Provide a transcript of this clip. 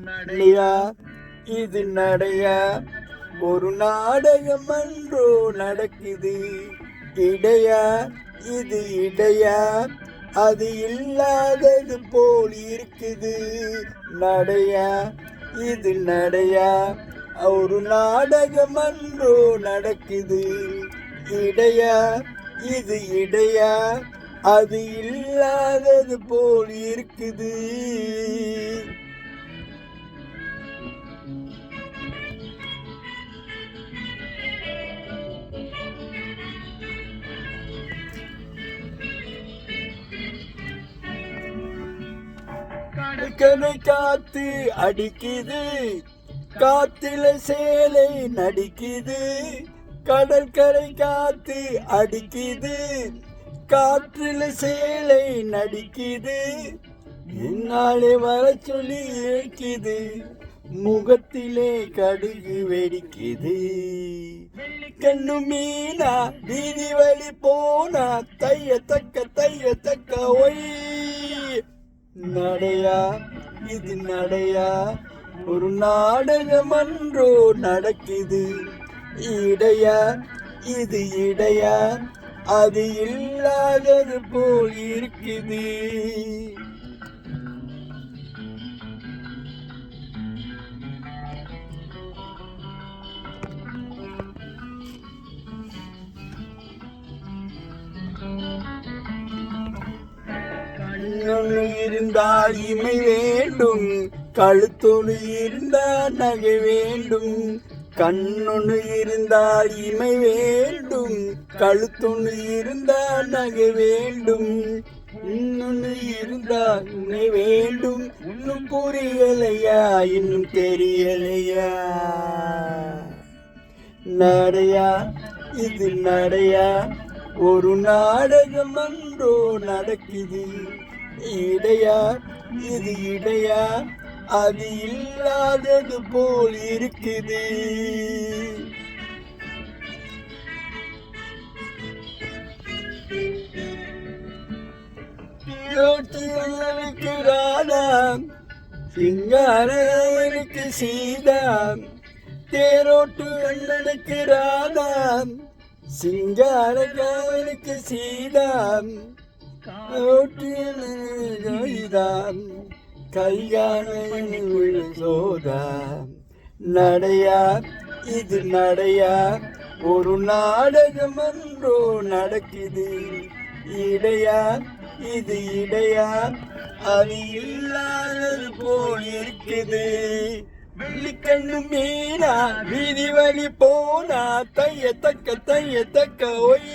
நடையா இது நடையா, ஒரு நாடகம் அன்றோ நடக்குது. இடையா இது இடையா, அது இல்லாதது போல் இருக்குது. நடையா இது நடையா, ஒரு நாடகம் அன்றோ நடக்குது. இடையா இது இடையா, அது இல்லாதது போல் இருக்குது. கடற்கரை காத்து அடிக்குது, காத்தில சேலை நடிக்குது. கடற்கரை காத்து அடிக்குது, காற்றில சேலை நடிக்குது. என்னாலே வர சொல்லி இழைக்குது, முகத்திலே கடுகு வெடிக்குது. கண்ணு மீனா வீதி வழி போனா, தைய தக்க ஒய். நடையா இது நடையா, ஒரு நாடகம் அன்றோ நடக்குது. இடையா இது இடையா, அது இல்லாதது போல் இருக்குது. கண்ணொன்று இருந்தால் இமை வேண்டும், கழுத்தொன்று இருந்தால் நகை வேண்டும். கண்ணொன்று இருந்தால் இமை வேண்டும், கழுத்தொன்று இருந்தால் நகை வேண்டும். இன்னொன்று இருந்தால் உன்னை வேண்டும், இன்னும் புரியலையா இன்னும் தெரியலையா. நடையா இது நடையா, ஒரு நாடகம் அன்றோ நடக்குது. இடையா இது இடையா, அது இல்லாதது போல் இருக்குது. எனக்கு ராதாம், சிங்காரனுக்கு சீதாம். தேரோட்டு அண்ணனுக்கு ராதாம், சிங்காரனுக்கு சீதாம். ஜோதிதாம், கைகான சோதாம். நடையா இது நடையா, ஒரு நாடகம் அன்றோ நடக்குது. இடையா இது இடையா, அது இல்லாதது போல் இருக்குது. வெள்ளிக்கண்ணு மீனா வீதி வழி போனா, தைய தக்க ஒய்.